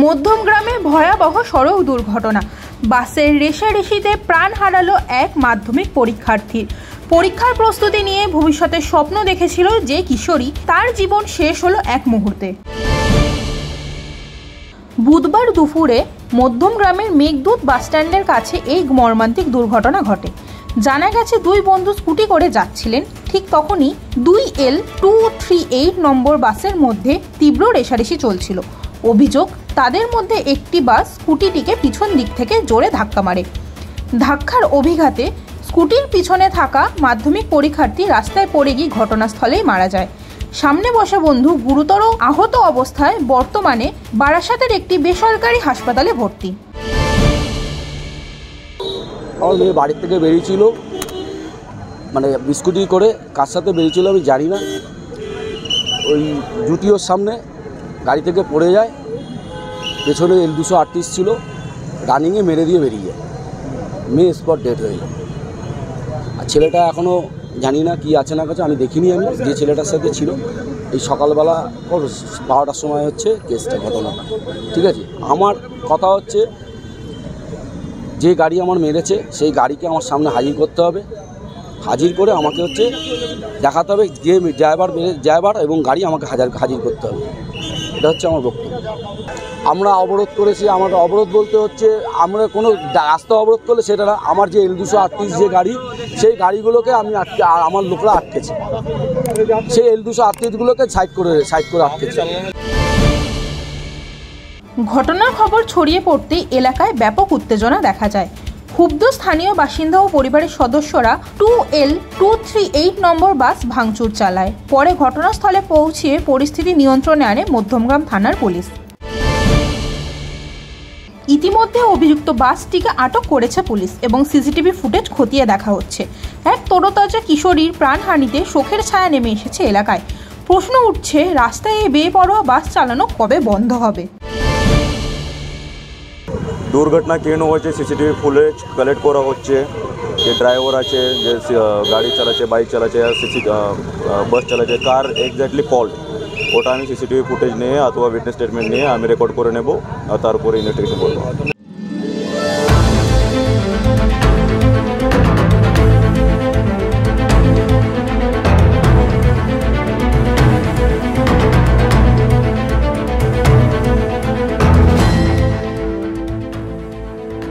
মধ্যমগ্রামে ভয়াবহ সড়ক দুর্ঘটনা। বাসের রেষারেষিতে প্রাণ হারালো এক মাধ্যমিক পরীক্ষার্থীর। পরীক্ষার প্রস্তুতি নিয়ে ভবিষ্যতের স্বপ্ন দেখেছিল যে কিশোরী, তার জীবন শেষ হলো এক মুহূর্তে। বুধবার দুপুরে মধ্যমগ্রামের মেঘদূত বাসস্ট্যান্ডের কাছে এই মর্মান্তিক দুর্ঘটনা ঘটে। জানা গেছে, দুই বন্ধু স্কুটি করে যাচ্ছিলেন। ঠিক তখনই 2L238 নম্বর বাসের মধ্যে তীব্র রেষারেষি চলছিল। অভিযোগ, তাদের মধ্যে একটি বাস স্কুটিটিকে পিছন দিক থেকে জোরে ধাক্কা মারে। ধাক্কার অভিঘাতে স্কুটির পিছনে থাকা মাধ্যমিক পরীক্ষার্থী রাস্তায় পড়ে গিয়ে ঘটনাস্থলেই মারা যায়। সামনে বসা বন্ধু গুরুতর আহত অবস্থায় বর্তমানে বারাসাতের একটি বেসরকারি হাসপাতালে ভর্তি। আমার মেয়ে বাড়ির থেকে বেরিয়েছিল, মানে স্কুটি করে কার সাথে বেরিয়েছিল আমি জানি না। ওই জুটিওর সামনে গাড়ি থেকে পড়ে যায়, পেছনে L238 ছিল, রানিংয়ে মেরে দিয়ে বেরিয়ে যায়। মেয়ে স্পট ডেড হয়ে যায়। আর ছেলেটা এখনও জানি না কি আছে না কাছে, আমি দেখিনি। আমি যে ছেলেটার সাথে ছিল, এই সকালবেলা 12টার সময় হচ্ছে কেসটা, ঘটনাটা। ঠিক আছে, আমার কথা হচ্ছে, যে গাড়ি আমার মেরেছে সেই গাড়িকে আমার সামনে হাজির করতে হবে। হাজির করে আমাকে হচ্ছে দেখাতে হবে যে ড্রাইভার এবং গাড়ি আমাকে হাজির করতে হবে। এটা হচ্ছে আমার বক্তব্য। আমরা অবরোধ করেছি। আমার অবরোধ বলতে হচ্ছে, আমরা কোনো রাস্তা অবরোধ করলে সেটা না, আমার যে L238 যে গাড়ি, সেই গাড়িগুলোকে আমি আমার লোকরা আটকেছে। সেই L238গুলোকে সাইড করে আটকেছে। ঘটনার খবর ছড়িয়ে পড়তেই এলাকায় ব্যাপক উত্তেজনা দেখা যায়। ক্ষুব্ধ স্থানীয় বাসিন্দা ও পরিবারের সদস্যরা 2L238 নম্বর বাস ভাঙচুর চালায়। পরে ঘটনাস্থলে পৌঁছিয়ে পরিস্থিতি নিয়ন্ত্রণে আনে মধ্যমগ্রাম থানার পুলিশ। ইতিমধ্যে অভিযুক্ত বাসটিকে আটক করেছে পুলিশ এবং সিসিটিভি ফুটেজ খতিয়ে দেখা হচ্ছে। এক তরতাজা কিশোরীর প্রাণহানিতে শোকের ছায়া নেমে এসেছে এলাকায়। প্রশ্ন উঠছে, রাস্তায় এই বেপরোয়া বাস চালানো কবে বন্ধ হবে? দুর্ঘটনা কেন হয়েছে সিসিটিভি ফুটেজ কালেক্ট করা হচ্ছে। যে ড্রাইভার আছে, যে গাড়ি চালাচ্ছে, বাইক চালাচ্ছে, বাস চালাচ্ছে, কার এক্স্যাক্টলি ফল্ট, ওটা আমি সিসিটিভি ফুটেজ নিয়ে অথবা উইটনেস স্টেটমেন্ট নিয়ে আমি রেকর্ড করে নেব, আর তারপরে ইনভেস্টিগেশন করবো।